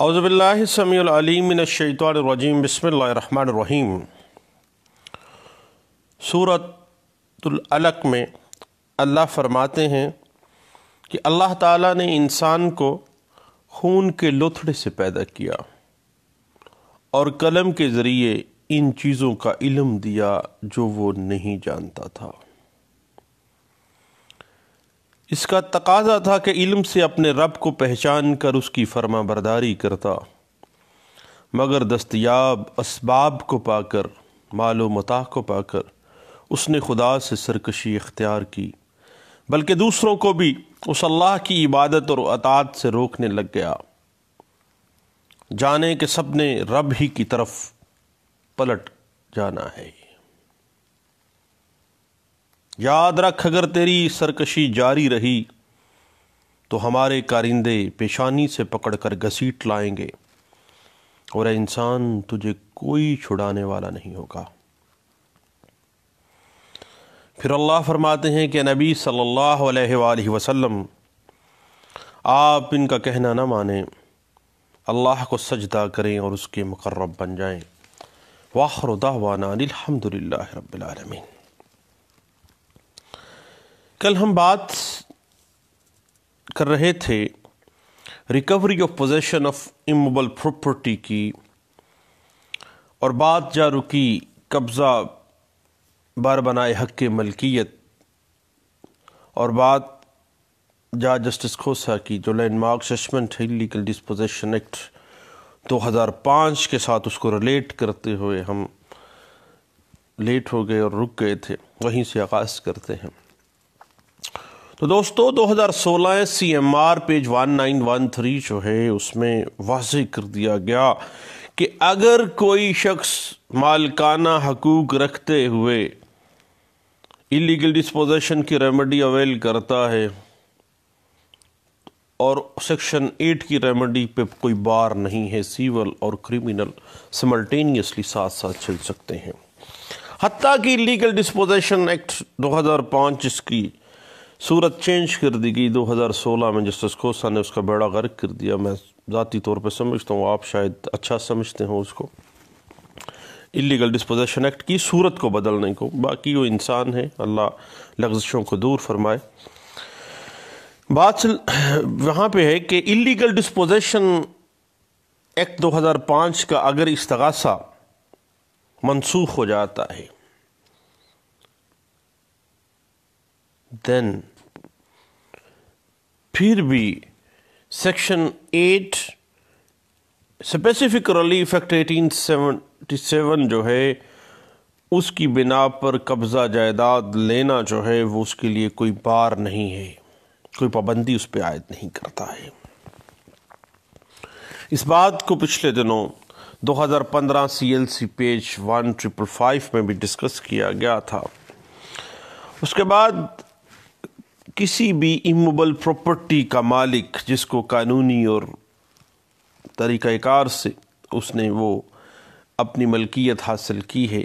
اعوذ باللہ السمیع العلیم من الشیطان الرجیم بسم اللہ الرحمن الرحیم۔ سورۃ العلق میں اللہ فرماتے ہیں کہ اللہ تعالیٰ نے انسان کو خون کے لوتھڑے سے پیدا کیا اور قلم کے ذریعے ان چیزوں کا علم دیا جو وہ نہیں جانتا تھا۔ اس کا تقاضا تھا کہ علم سے اپنے رب کو پہچان کر اس کی فرما برداری کرتا، مگر دستیاب اسباب کو پا کر، مال و متاع کو پا کر اس نے خدا سے سرکشی اختیار کی، بلکہ دوسروں کو بھی اس اللہ کی عبادت اور اطاعت سے روکنے لگ گیا۔ جانے کہ سب نے رب ہی کی طرف پلٹ جانا ہے۔ یاد رکھ، اگر تیری سرکشی جاری رہی تو ہمارے کارندے پیشانی سے پکڑ کر گھسیٹ لائیں گے، اور اے انسان تجھے کوئی چھڑانے والا نہیں ہوگا۔ پھر اللہ فرماتے ہیں کہ نبی صلی اللہ علیہ وآلہ وسلم، آپ ان کا کہنا نہ مانیں، اللہ کو سجدہ کریں اور اس کے مقرب بن جائیں۔ وآخر دعوانا الحمد للہ رب العالمین۔ کل ہم بات کر رہے تھے recovery of position of immovable property کی، اور بات جا رکی قبضہ بار بنائے حق ملکیت، اور بات جا جسٹس کھوسا کی جو لینڈ مارک ججمنٹ ہے لیگل ڈسپوزیشن ایکٹ 2005 کے ساتھ اس کو ریلیٹ کرتے ہوئے ہم لیٹ ہو گئے اور رک گئے تھے، وہیں سے آغاز کرتے ہیں۔ تو دوستو 2016 سی ایم آر پیج 1913 جو ہے اس میں واضح کر دیا گیا کہ اگر کوئی شخص مالکانہ حقوق رکھتے ہوئے اللیگل ڈسپوزیشن کی ریمیڈی اویل کرتا ہے، اور سیکشن 8 کی ریمیڈی پہ کوئی بار نہیں ہے، سیول اور کریمنل سملٹینیسلی ساتھ ساتھ چل سکتے ہیں۔ حتیٰ کہ اللیگل ڈسپوزیشن ایکٹ 2005 جس کی صورت چینج کر دی گئی 2016 میں، جسٹس کھوسا نے اس کا بیڑا غرق کر دیا۔ میں ذاتی طور پہ سمجھتا ہوں، آپ شاید اچھا سمجھتے ہوں اس کو، اللیگل ڈسپوزیشن ایکٹ کی صورت کو بدلنے کو، باقی وہ انسان ہے، اللہ لغزشوں کو دور فرمائے۔ بات وہاں پہ ہے کہ اللیگل ڈسپوزیشن ایکٹ 2005 کا اگر استغاثہ منسوخ ہو جاتا ہے دین پھر بھی سیکشن 8 اسپیسیفک ریلیف ایکٹ 1877 جو ہے اس کی بنا پر قبضہ جائیداد لینا جو ہے وہ اس کے لیے کوئی بار نہیں ہے، کوئی پابندی اس پہ عائد نہیں کرتا ہے۔ اس بات کو پچھلے دنوں 2015 سی ایل سی پیج 1555 میں بھی ڈسکس کیا گیا تھا۔ اس کے بعد کسی بھی اموویبل پراپرٹی کا مالک جس کو قانونی اور طریقہ کار سے اس نے وہ اپنی ملکیت حاصل کی ہے،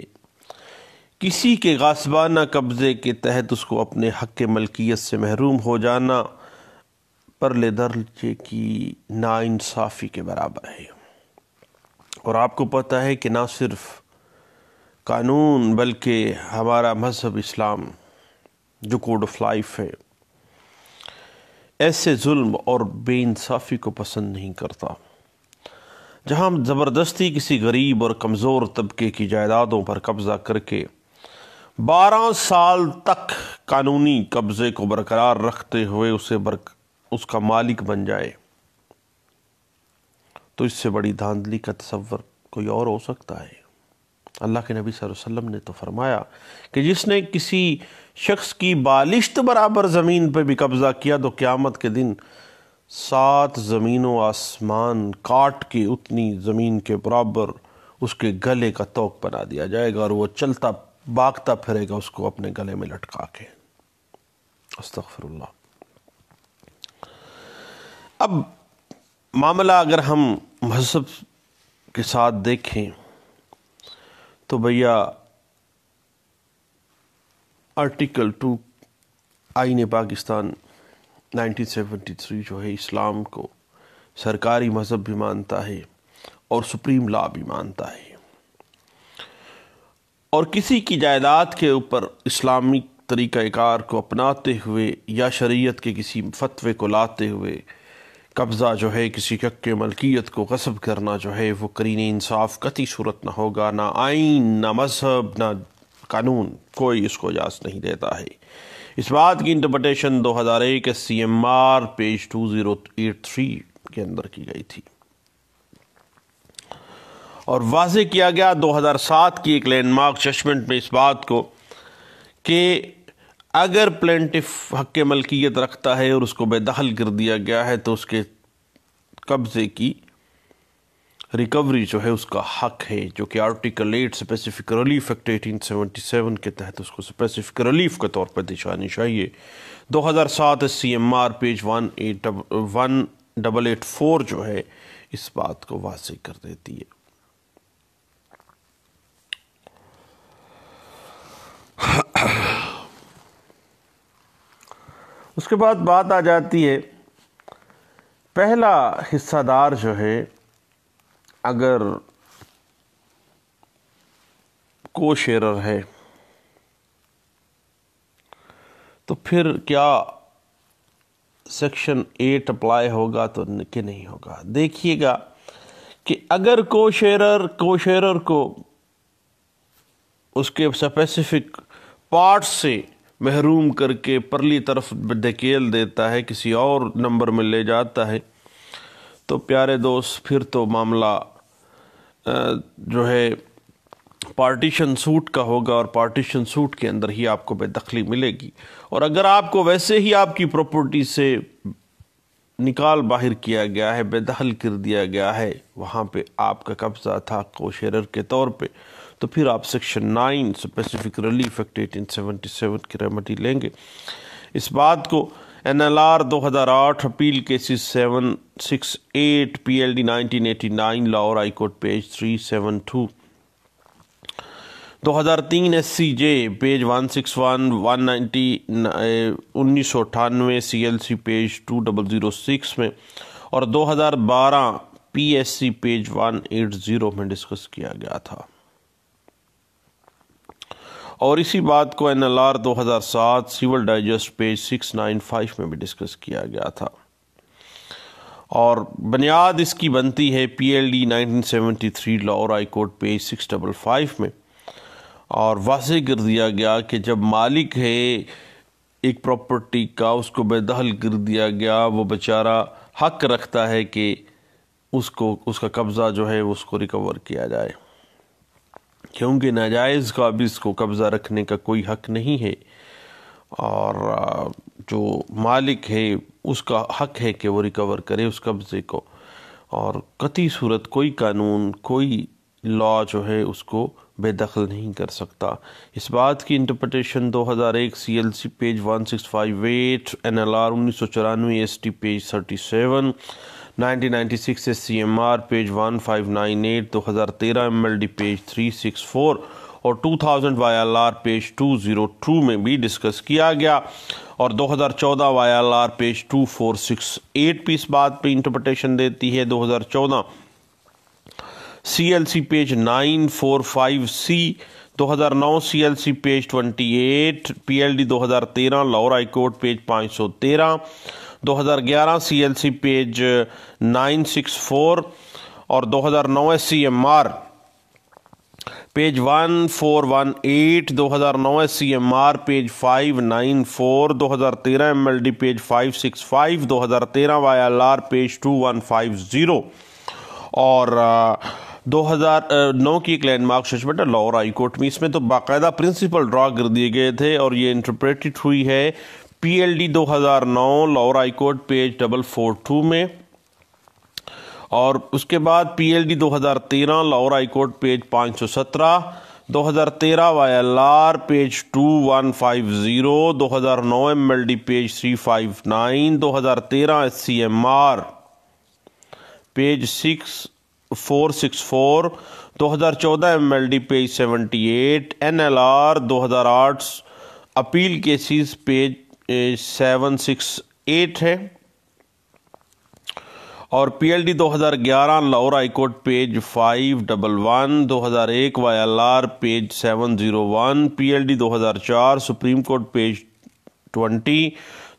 کسی کے غاصبانہ قبضے کے تحت اس کو اپنے حق ملکیت سے محروم ہو جانا پرلے درجے کی ناانصافی کے برابر ہے۔ اور آپ کو پتہ ہے کہ نہ صرف قانون بلکہ ہمارا مذہب اسلام جو کوڈ آف لائف ہے، ایسے ظلم اور بے انصافی کو پسند نہیں کرتا، جہاں زبردستی کسی غریب اور کمزور طبقے کی جائیدادوں پر قبضہ کر کے 12 سال تک قانونی قبضے کو برقرار رکھتے ہوئے اس کا مالک بن جائے، تو اس سے بڑی دھاندلی کا تصور کوئی اور ہو سکتا ہے؟ اللہ کے نبی صلی اللہ علیہ وسلم نے تو فرمایا کہ جس نے کسی شخص کی بالشت برابر زمین پہ بھی قبضہ کیا تو قیامت کے دن 7 زمین و آسمان کاٹ کے اتنی زمین کے برابر اس کے گلے کا توق بنا دیا جائے گا، اور وہ چلتا باغتا پھرے گا اس کو اپنے گلے میں لٹکا کے۔ استغفر اللہ۔ اب معاملہ اگر ہم مذہب کے ساتھ دیکھیں تو بھیا آرٹیکل 2 آئین پاکستان 1973 جو ہے اسلام کو سرکاری مذہب بھی مانتا ہے اور سپریم لا بھی مانتا ہے، اور کسی کی جائیداد کے اوپر اسلامی طریقہ کار کو اپناتے ہوئے یا شریعت کے کسی فتوے کو لاتے ہوئے قبضہ جو ہے کسی شخص کے ملکیت کو غصب کرنا جو ہے وہ قرین انصاف قطعی صورت نہ ہوگا، نہ آئین، نہ مذہب، نہ قانون کوئی اس کو اجازت نہیں دیتا ہے۔ اس بات کی انٹرپریٹیشن 2001 CMR پیج 2083 کے اندر کی گئی تھی، اور واضح کیا گیا 2007 کی ایک لینڈ مارک ججمنٹ میں اس بات کو کہ اگر پلینٹف حق ملکیت رکھتا ہے اور اس کو بے دخل کر دیا گیا ہے تو اس کے قبضے کی ریکوری جو ہے اس کا حق ہے، جو کہ آرٹیکل 8 اسپیسیفک ریلیف ایکٹ 1877 کے تحت اس کو اسپیسیفک ریلیف کے طور پر دشانی چاہیے۔ 2007 CMR پیج 1884 جو ہے اس بات کو واضح کر دیتی ہے۔ اس کے بعد بات آ جاتی ہے، پہلا حصہ دار جو ہے اگر کو شیئرر ہے تو پھر کیا سیکشن 8 اپلائی ہوگا تو کہ نہیں ہوگا۔ دیکھیے گا کہ اگر کو شیئرر کو اس کے اسپیسیفک پارٹس سے محروم کر کے پرلی طرف دھکیل دیتا ہے، کسی اور نمبر میں لے جاتا ہے، تو پیارے دوست پھر تو معاملہ جو ہے پارٹیشن سوٹ کا ہوگا، اور پارٹیشن سوٹ کے اندر ہی آپ کو بے دخلی ملے گی۔ اور اگر آپ کو ویسے ہی آپ کی پراپرٹی سے نکال باہر کیا گیا ہے، بے دخل کر دیا گیا ہے، وہاں پہ آپ کا قبضہ تھا کو شیئرر کے طور پہ، تو پھر آپ سیکشن 9 اسپیسیفک ریلیف ایکٹ 1877 کی ریمیڈی لیں گے۔ اس بات کو NLR 2008 appeal cases 768 PLD 1989 Lahore high court page 372، 2003 SCJ page 161 190 1998 CLC page 2006 میں، اور 2012 PSC پیج 180 میں ڈسکس کیا گیا تھا، اور اسی بات کو NLR 2007 سیول ڈائجسٹ پیج 695 میں بھی ڈسکس کیا گیا تھا، اور بنیاد اس کی بنتی ہے PLD 1973 Lahore high court page 655 میں، اور واضح کر دیا گیا کہ جب مالک ہے ایک پراپرٹی کا، اس کو بے دخل کر دیا گیا، وہ بیچارہ حق رکھتا ہے کہ اس کا قبضہ جو ہے اس کو ریکور کیا جائے، کیونکہ ناجائز قابض کو قبضہ رکھنے کا کوئی حق نہیں ہے، اور جو مالک ہے اس کا حق ہے کہ وہ ریکور کرے اس قبضے کو، اور قطعی صورت کوئی قانون کوئی لا جو ہے اس کو بے دخل نہیں کر سکتا۔ اس بات کی interpretation 2001 CLC page 1658 NLR 1994 ST page 37 1996 CMR page 1598 2013 MLD page 364 اور 2000 YLR پیج 202 میں بھی ڈسکس کیا گیا، اور 2014 YLR پیج 2468 بھی اس بات پہ انٹرپریٹیشن دیتی ہے۔ 2014 CLC page 945C، 2009 CLC page 28 PLD 2013 Lahore high court page 513، 2011 CLC page 964 اور 2009 CMR page 1418، 2009 CMR page 594، 2013 MLD page 565، 2013 YLR page 2150، اور 2009 کی ایک لینڈ مارک ججمنٹ ہے لاہور ہائی کورٹ میں۔ اس میں تو باقاعدہ پرنسپل ڈرا کر دیے گئے تھے، اور یہ انٹرپریٹڈ ہوئی ہے PLD 2009 Lahore high court page 442 میں، اور اس کے بعد PLD 2013 Lahore high court page 517، 2013 YLR page 2150، 2009 MLD page 359، 2013 SCMR page 6464، 2014 MLD page 78، NLR 2008 appeal cases page 768 ہے، اور P L D 2011 Lahore high court page 511، 2001 Y L R page 701، P L D 2004 supreme court page 20،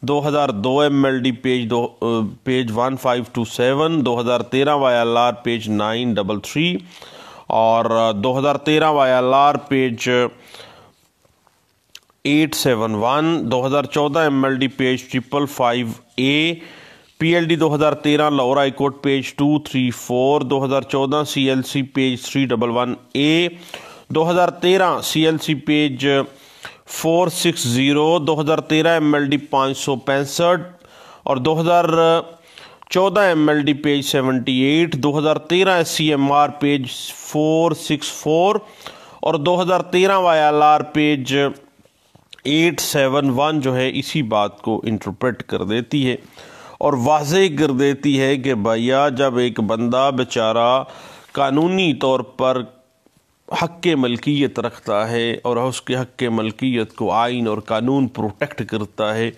2002 M L D page 1527، 2013 Y L R page 933 اور 2013 Y L R page 871، 2014 M L D page 555A، P L D 2013 Lahore high court page 234، 2014 C L C page 311A، 2013 C L C page 460، 2013 M L D 565 اور 2014 M L D page 78، 2013 S C M R page 464 اور 2013 Y L R page 871 جو ہے اسی بات کو interpret کر دیتی ہے اور واضح کر دیتی ہے کہ بھیا جب ایک بندہ بیچارہ قانونی طور پر حق ملکیت رکھتا ہے اور اس کے حق ملکیت کو آئین اور قانون پروٹیکٹ کرتا ہے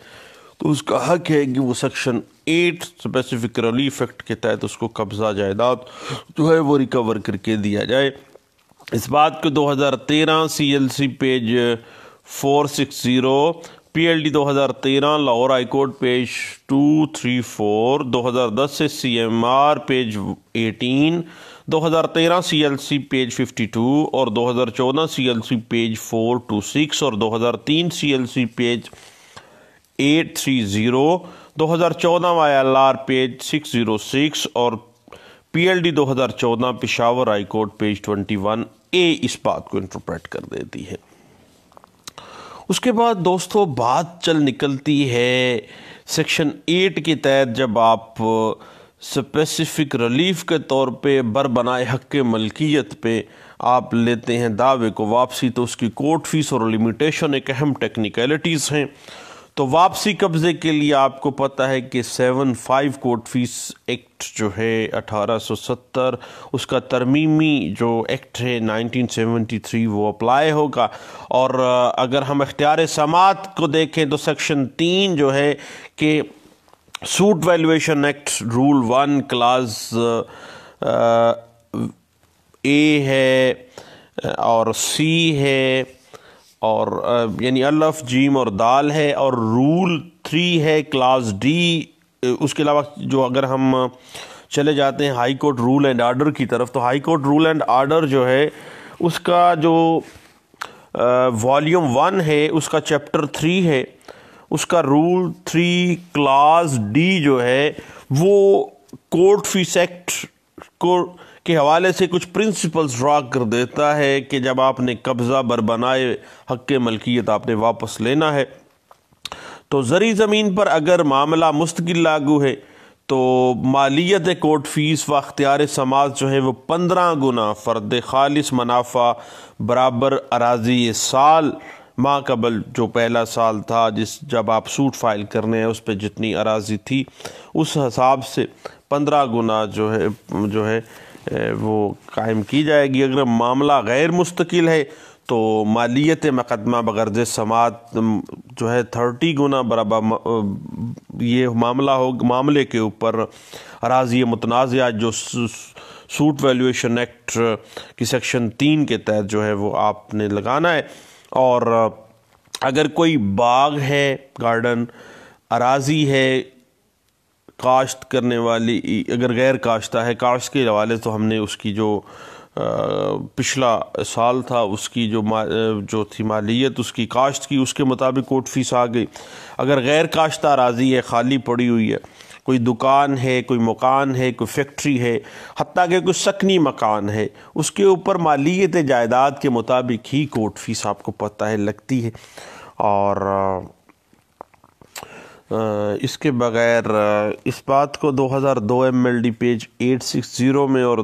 تو اس کا حق ہے کہ وہ سیکشن 8 اسپیسیفک ریلیف ایکٹ کے تحت اس کو قبضہ جائیداد جو ہے وہ ریکور کر کے دیا جائے۔ اس بات کو 2013 C L C page 460، P L D 2013 Lahore high court page 234، 2010 C M R page 18، 2013 C L C page 52 اور 2014 سی ایل سی پیج 426 اور 2003 C L C page 830، 2014 Y L R page 606 اور P L D 2014 Peshawar high court page 21A اس بات کو interpret کر دیتی ہے۔ اس کے بعد دوستو بات چل نکلتی ہے سیکشن 8 کے تحت جب آپ اسپیسیفک ریلیف کے طور پہ بربنائے حق ملکیت پہ آپ لیتے ہیں دعوے کو واپسی تو اس کی کورٹ فیس اور لیمیٹیشن ایک اہم ٹیکنیکلٹیز ہیں۔ تو واپسی قبضے کے لیے آپ کو پتہ ہے کہ 75 کورٹ فیس ایکٹ جو ہے 1870 اس کا ترمیمی جو ایکٹ ہے 1973 وہ اپلائی ہوگا، اور اگر ہم اختیار سماعت کو دیکھیں تو سیکشن 3 جو ہے کہ suit valuation act rule 1 clause A ہے اور سی ہے اور یعنی الف جیم اور دال ہے، اور رول 3 ہے کلاس ڈی۔ اس کے علاوہ جو اگر ہم چلے جاتے ہیں high court rule and order کی طرف تو high court rule and order جو ہے اس کا جو والیوم 1 ہے اس کا چیپٹر 3 ہے، اس کا رول 3 کلاس ڈی جو ہے وہ کورٹ فیس ایکٹ کو کے حوالے سے کچھ پرنسپلز ڈرا کر دیتا ہے کہ جب آپ نے قبضہ بربنائے حق ملکیت آپ نے واپس لینا ہے تو زرعی زمین پر اگر معاملہ مستقل لاگو ہے تو مالیت کورٹ فیس و اختیار سماعت جو ہے وہ 15 گنا فرد خالص منافع برابر اراضی سال ماہ قبل جو پہلا سال تھا جب آپ سوٹ فائل کرنے ہیں اس پہ جتنی اراضی تھی اس حساب سے 15 گنا جو ہے وہ قائم کی جائے گی۔ اگر معاملہ غیر مستقل ہے تو مالیت مقدمہ بغرض سماعت جو ہے 30 گنا برابر یہ معاملے کے اوپر اراضی متنازعہ جو سوٹ ویلیویشن ایکٹ کی سیکشن 3 کے تحت جو ہے وہ آپ نے لگانا ہے۔ اور اگر کوئی باغ ہے گارڈن اراضی ہے کاشت کرنے والی اگر غیر کاشتہ ہے کاشت کے حوالے تو ہم نے اس کی جو پچھلا سال تھا اس کی جو تھی مالیت اس کی کاشت کی اس کے مطابق کورٹ فیس آ گئی۔ اگر غیر کاشتہ اراضی ہے خالی پڑی ہوئی ہے کوئی دکان ہے کوئی مکان ہے کوئی فیکٹری ہے حتیٰ کہ کوئی سکنی مکان ہے اس کے اوپر مالیت جائیداد کے مطابق ہی کورٹ فیس آپ کو پتہ ہے لگتی ہے۔ اور اس کے بغیر اس بات کو 2002 ایم ایل ڈی پیج 860 میں اور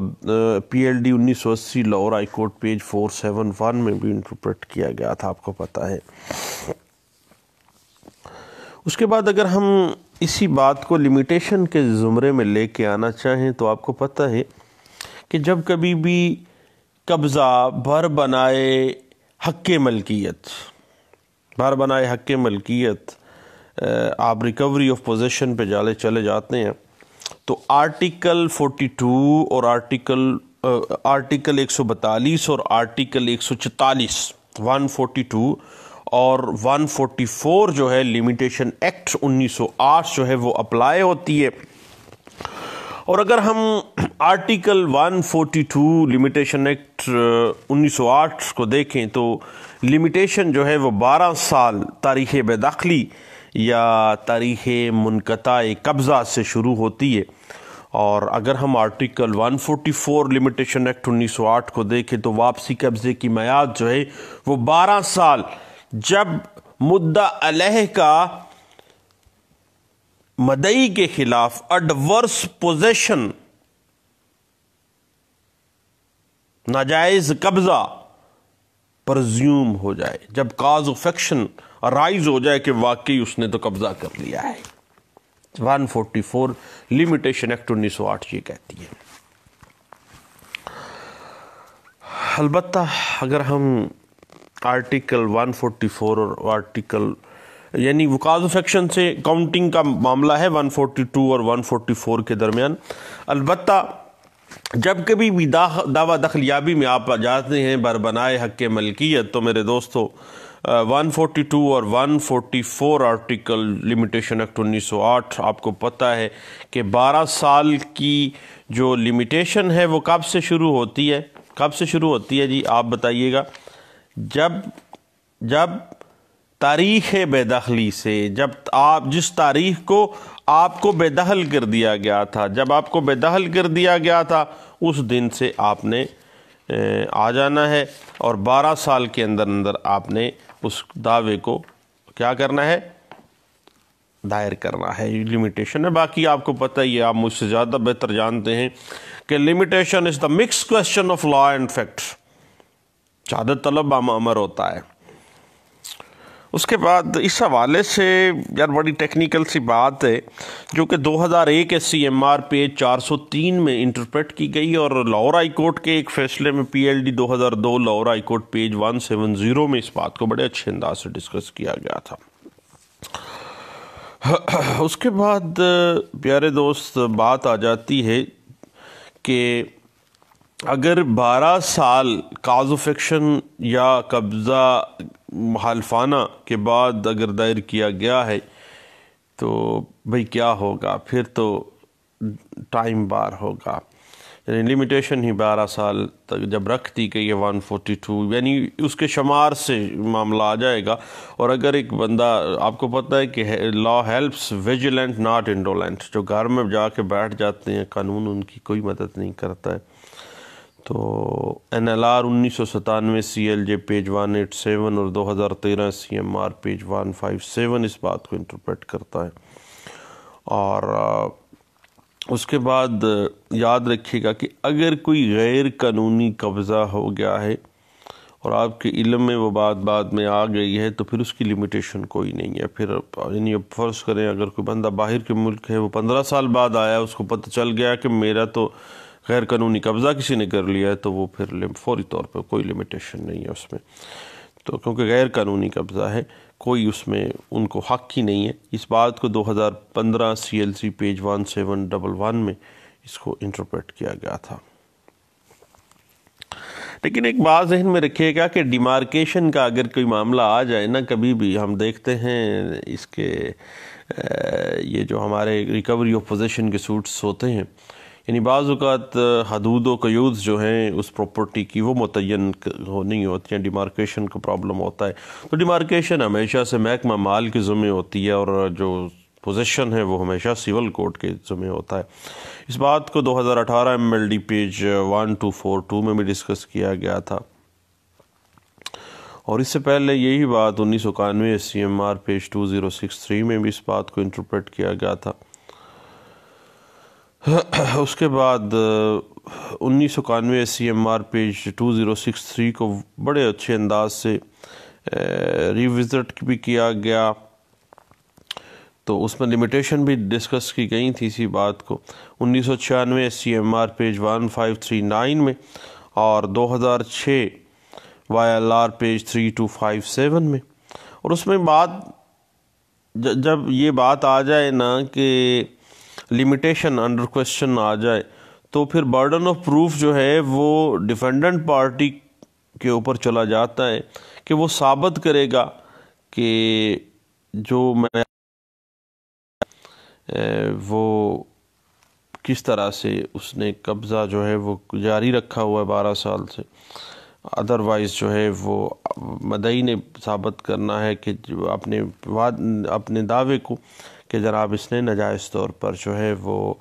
P L D 1980 Lahore high court page 471 میں بھی انٹرپریٹ کیا گیا تھا آپ کو پتہ ہے۔ اس کے بعد اگر ہم اسی بات کو لیمیٹیشن کے زمرے میں لے کے آنا چاہیں تو آپ کو پتہ ہے کہ جب کبھی بھی قبضہ بربنائے حق ملکیت آپ ریکوری آف پوزیشن پہ چلے جاتے ہیں تو آرٹیکل 42 اور آرٹیکل 142 اور آرٹیکل 144 142 اور 144 جو ہے لیمیٹیشن ایکٹ 1908 جو ہے وہ اپلائی ہوتی ہے. اور اگر ہم آرٹیکل 142 لیمیٹیشن ایکٹ 1908 کو دیکھیں تو لیمیٹیشن جو ہے وہ 12 سال تاریخ بے دخلی یا تاریخ منقطع قبضہ سے شروع ہوتی ہے. اور اگر ہم آرٹیکل 144 لیمیٹیشن ایکٹ 1908 کو دیکھیں تو واپسی قبضے کی میعاد جو ہے وہ 12 سال جب مدعا علیہ کا مدعی کے خلاف ایڈورس پوزیشن ناجائز قبضہ پرزیوم ہو جائے، جب کاز آف ایکشن رائز ہو جائے کہ واقعی اس نے تو قبضہ کر لیا ہے. 144 لیمیٹیشن ایکٹ 1908 یہ کہتی ہے. البتہ اگر ہم آرٹیکل 144 اور آرٹیکل یعنی وہ کاز آف ایکشن سے کاؤنٹنگ کا معاملہ ہے 142 اور 144 کے درمیان. البتہ جب کبھی بھی دعویٰ دخلیابی میں آپ جاتے ہیں بربنائے حق ملکیت تو میرے دوستو 142 اور 144 آرٹیکل لیمیٹیشن ایکٹ 1908 آپ کو پتہ ہے کہ 12 سال کی جو لیمیٹیشن ہے وہ کب سے شروع ہوتی ہے؟ کب سے شروع ہوتی ہے جی آپ بتائیے گا؟ جب تاریخ بے دخلی سے، جب آپ جس تاریخ کو آپ کو بے دخل کر دیا گیا تھا، جب آپ کو بے دخل کر دیا گیا تھا اس دن سے آپ نے آ جانا ہے اور 12 سال کے اندر آپ نے اس دعوے کو کیا کرنا ہے؟ دائر کرنا ہے. لیمیٹیشن ہے. باقی آپ کو پتہ ہی ہے، آپ مجھ سے زیادہ بہتر جانتے ہیں کہ limitation is the mix question of law and fact. شہادت طلب امر ہوتا ہے. اس کے بعد اس حوالے سے یار بڑی ٹیکنیکل سی بات ہے جو کہ 2001 SCMR پیج 403 میں انٹرپریٹ کی گئی اور لاہور ہائی کورٹ کے ایک فیصلے میں PLD 2002 Lahore high court page 170 میں اس بات کو بڑے اچھے انداز سے ڈسکس کیا گیا تھا. اس کے بعد پیارے دوست بات آ جاتی ہے کہ اگر 12 سال کاز آف ایکشن یا قبضہ مخالفانہ کے بعد اگر دائر کیا گیا ہے تو بھئی کیا ہوگا؟ پھر تو ٹائم بار ہوگا. یعنی لیمیٹیشن ہی 12 سال تک جب رکھ دی گئی ہے 142 یعنی اس کے شمار سے معاملہ آ جائے گا. اور اگر ایک بندہ، آپ کو پتہ ہے کہ لا ہیلپس ویجیلنٹ ناٹ انڈولنٹ، جو گھر میں جا کے بیٹھ جاتے ہیں قانون ان کی کوئی مدد نہیں کرتا ہے. تو NLR 1997 CLJ پیج 187 اور 2013 CMR پیج 157 اس بات کو انٹرپریٹ کرتا ہے. اور اس کے بعد یاد رکھیے گا کہ اگر کوئی غیر قانونی قبضہ ہو گیا ہے اور آپ کے علم میں وہ بات بعد میں آ گئی ہے تو پھر اس کی لیمیٹیشن کوئی نہیں ہے. پھر یعنی اب فرض کریں اگر کوئی بندہ باہر کے ملک ہے، وہ 15 سال بعد آیا، اس کو پتہ چل گیا کہ میرا تو غیر قانونی قبضہ کسی نے کر لیا ہے، تو وہ پھر فوری طور پہ کوئی لیمیٹیشن نہیں ہے اس میں. تو کیونکہ غیر قانونی قبضہ ہے، کوئی اس میں ان کو حق ہی نہیں ہے. اس بات کو 2015 CLC پیج 1711 میں اس کو انٹرپریٹ کیا گیا تھا. لیکن ایک بات ذہن میں رکھیے گا کہ ڈیمارکیشن کا اگر کوئی معاملہ آ جائے نا، کبھی بھی ہم دیکھتے ہیں اس کے یہ جو ہمارے ریکوری آف پوزیشن کے سوٹس ہوتے ہیں، یعنی بعض اوقات حدود و قیود جو ہیں اس پراپرٹی کی وہ متعین نہیں ہوتی ہیں، ڈیمارکیشن کا پرابلم ہوتا ہے. تو ڈیمارکیشن ہمیشہ سے محکمہ مال کے ذمہ ہوتی ہے اور جو پوزیشن ہے وہ ہمیشہ سول کوڈ کے ذمہ ہوتا ہے. اس بات کو 2018 MLD پیج 1242 میں بھی ڈسکس کیا گیا تھا. اور اس سے پہلے یہی بات 1991 SCMR پیج 2063 میں بھی اس بات کو انٹرپریٹ کیا گیا تھا. اس کے بعد 1991 SCMR پیج 2063 کو بڑے اچھے انداز سے ریوزٹ بھی کیا گیا، تو اس میں لیمیٹیشن بھی ڈسکس کی گئی تھی اسی بات کو 1996 SCMR پیج 1539 میں اور 2006 YLR پیج 3257 میں. اور اس میں بات جب یہ بات آ جائے نا کہ لمیٹیشن انڈر کویسچن آ جائے تو پھر برڈن آف پروف جو ہے وہ ڈیفینڈنٹ پارٹی کے اوپر چلا جاتا ہے کہ وہ ثابت کرے گا کہ جو میں وہ کس طرح سے اس نے قبضہ جو ہے وہ جاری رکھا ہوا ہے 12 سال سے. ادروائز جو ہے وہ مدعی نے ثابت کرنا ہے کہ اپنے دعوے کو کہ جناب اس نے ناجائز طور پر جو ہے وہ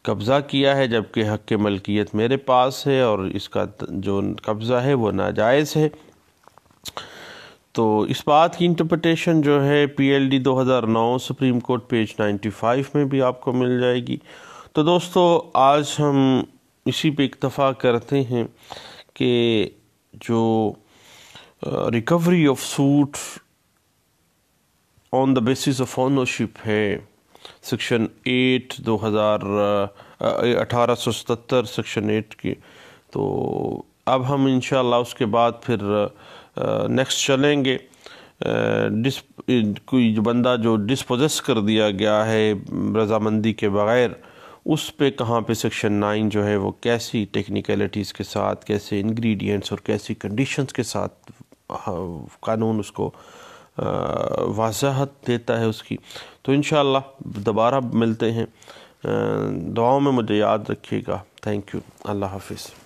قبضہ کیا ہے جبکہ حق ملکیت میرے پاس ہے اور اس کا جو قبضہ ہے وہ ناجائز ہے. تو اس بات کی انٹرپریٹیشن جو ہے PLD 2009 سپریم کورٹ پیج 95 میں بھی آپ کو مل جائے گی. تو دوستو آج ہم اسی پہ اکتفا کرتے ہیں کہ جو recovery of suit on the basis of ownership ہے سیکشن 8 1877 سیکشن 8 کی، تو اب ہم انشاءاللہ اس کے بعد پھر نیکسٹ چلیں گے. کوئی جو بندہ جو ڈسپوزیس کر دیا گیا ہے رضامندی کے بغیر، اس پہ کہاں پہ سیکشن 9 جو ہے وہ کیسی ٹیکنیکلٹیز کے ساتھ، کیسے انگریڈینٹس اور کیسی کنڈیشنز کے ساتھ قانون اس کو وضاحت دیتا ہے اس کی. تو انشاءاللہ دوبارہ ملتے ہیں. دعاؤں میں مجھے یاد رکھیے گا. Thank you. اللہ حافظ.